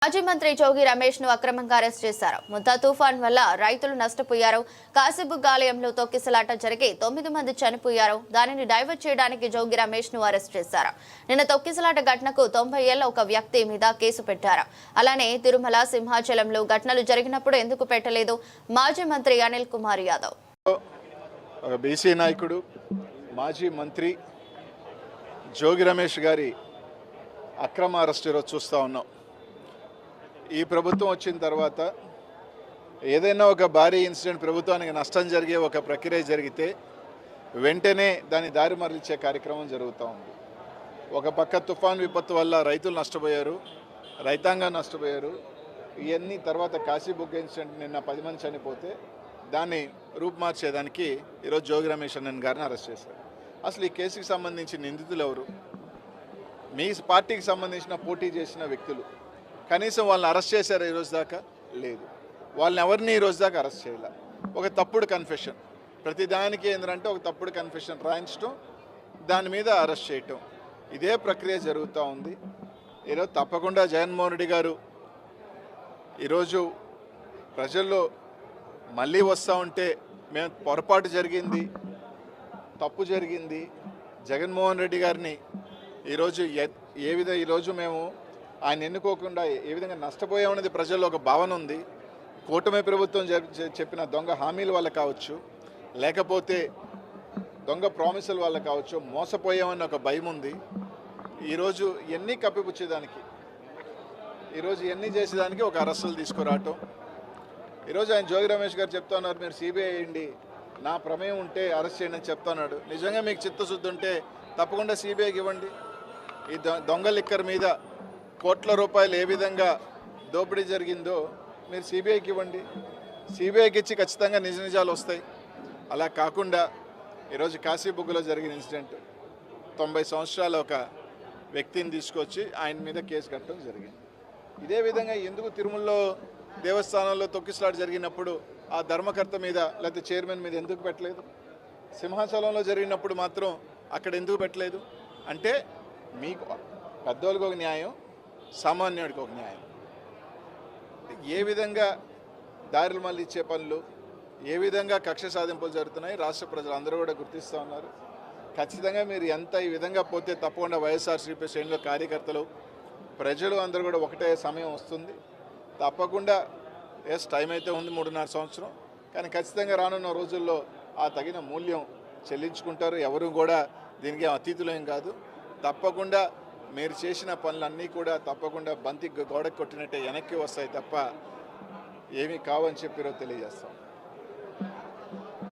మాజీ మంత్రి జోగి రమేష్ ను అక్రమంగా అరెస్ట్ చేశారు. ముద్దా తుఫాన్ వల్ల రైతులు నష్టపోయారు. కాశీబుగ్గ ఆలయంలో తొక్కిసలాట జరిగి 9 మంది చనిపోయారు. దానిని డైవర్ట్ చేయడానికి జోగి రమేష్ ను అరెస్ట్ చేశారు. నిన్న తొక్కిసలాట ఘటనకు 90 ఏళ్ల ఒక వ్యక్తి మీద కేసు పెట్టారు. అలానే తిరుమల సింహాచలంలో ఘటనలు జరిగినప్పుడు ఎందుకు పెట్టలేదు? మాజీ మంత్రి అనిల్ కుమార్ యాదవ్. బీసీ నాయకుడు మాజీ మంత్రి జోగి రమేష్ గారి అక్రమ అరెస్ట్ ఈరోజు చూస్తూ ఉన్నాం. ఈ ప్రభుత్వం వచ్చిన తర్వాత ఏదైనా ఒక భారీ ఇన్సిడెంట్, ప్రభుత్వానికి నష్టం జరిగే ఒక ప్రక్రియ జరిగితే వెంటనే దాన్ని దారి మరలించే కార్యక్రమం జరుగుతూ ఉంది. ఒక పక్క తుఫాన్ విపత్తు వల్ల రైతులు నష్టపోయారు, రైతాంగం నష్టపోయారు. ఇవన్నీ తర్వాత కాశీబుగ్గ ఇన్సిడెంట్ నిన్న 10 మంది చనిపోతే దాన్ని రూపుమార్చేదానికి ఈరోజు జోగి రమేష్ అన్నన్ గారిని అరెస్ట్ చేశారు. అసలు ఈ కేసుకి సంబంధించి నిందితులు ఎవరు? మీ పార్టీకి సంబంధించిన పోటీ చేసిన వ్యక్తులు. కనీసం వాళ్ళని అరెస్ట్ చేశారు ఈరోజు దాకా? లేదు. వాళ్ళని ఎవరిని ఈరోజు దాకా అరెస్ట్ చేయాల. ఒక తప్పుడు కన్ఫెషన్, ప్రతిదానికి ఏంటంటే ఒక తప్పుడు కన్ఫెషన్ రాయించడం, దాని మీద అరెస్ట్ చేయటం, ఇదే ప్రక్రియ జరుగుతూ ఉంది. ఈరోజు తప్పకుండా జగన్మోహన్ రెడ్డి గారు ఈరోజు ప్రజల్లో మళ్ళీ వస్తూ ఉంటే మేము పొరపాటు జరిగింది, తప్పు జరిగింది, జగన్మోహన్ రెడ్డి గారిని ఈరోజు ఈరోజు మేము ఆయన ఎన్నుకోకుండా ఏ విధంగా నష్టపోయామనేది ప్రజల్లో ఒక భావన ఉంది. కూటమి ప్రభుత్వం చెప్పిన దొంగ హామీల వల్ల కావచ్చు, లేకపోతే దొంగ ప్రామిసుల వల్ల కావచ్చు, మోసపోయామని ఒక భయం ఉంది. ఈరోజు ఎన్ని కప్పిపుచ్చేదానికి, ఈరోజు ఎన్ని చేసేదానికి ఒక అరెస్టులు తీసుకురావటం. ఈరోజు ఆయన జోగి రమేష్ గారు చెప్తా ఉన్నారు, మీరు సిబిఐ అయ్యండి, నా ప్రమేయం ఉంటే అరెస్ట్ చేయండి అని చెప్తున్నాడు. నిజంగా మీకు చిత్తశుద్ధి ఉంటే తప్పకుండా సిబిఐకి ఇవ్వండి. ఈ దొంగ లిక్కర్ మీద కోట్ల రూపాయలు ఏ విధంగా దోపిడీ జరిగిందో మీరు సిబిఐకి ఇవ్వండి. సిబిఐకి ఇచ్చి ఖచ్చితంగా నిజ నిజాలు వస్తాయి. అలా కాకుండా ఈరోజు కాశీబుగ్గలో జరిగిన ఇన్సిడెంట్, 90 సంవత్సరాల ఒక వ్యక్తిని తీసుకొచ్చి ఆయన మీద కేసు కట్టడం జరిగింది. ఇదే విధంగా ఎందుకు తిరుమలలో దేవస్థానంలో తొక్కిసలాట జరిగినప్పుడు ఆ ధర్మకర్త మీద లేకపోతే చైర్మన్ మీద ఎందుకు పెట్టలేదు? సింహాచలంలో జరిగినప్పుడు మాత్రం అక్కడ ఎందుకు పెట్టలేదు? అంటే మీకు పెద్దోళ్ళకి ఒక న్యాయం, సామాన్యుడికి ఒక న్యాయం. ఏ విధంగా దారులు మళ్ళీ ఇచ్చే పనులు, ఏ విధంగా కక్ష సాధింపులు జరుగుతున్నాయి రాష్ట్ర ప్రజలు అందరూ కూడా గుర్తిస్తూ ఉన్నారు. ఖచ్చితంగా మీరు ఎంత ఈ విధంగా పోతే తప్పకుండా వైఎస్ఆర్సీపీ శ్రేణిలో కార్యకర్తలు, ప్రజలు అందరూ కూడా ఒకటే సమయం వస్తుంది. తప్పకుండా టైం అయితే ఉంది 3.5 సంవత్సరం, కానీ ఖచ్చితంగా రానున్న రోజుల్లో ఆ తగిన మూల్యం చెల్లించుకుంటారు. ఎవరు కూడా దీనికి అతీతులేం కాదు. తప్పకుండా మీరు చేసిన పనులన్నీ కూడా తప్పకుండా బంతి గోడకు కొట్టినట్టే వెనక్కి వస్తాయి తప్ప ఏమీ కావని చెప్పి తెలియజేస్తాం.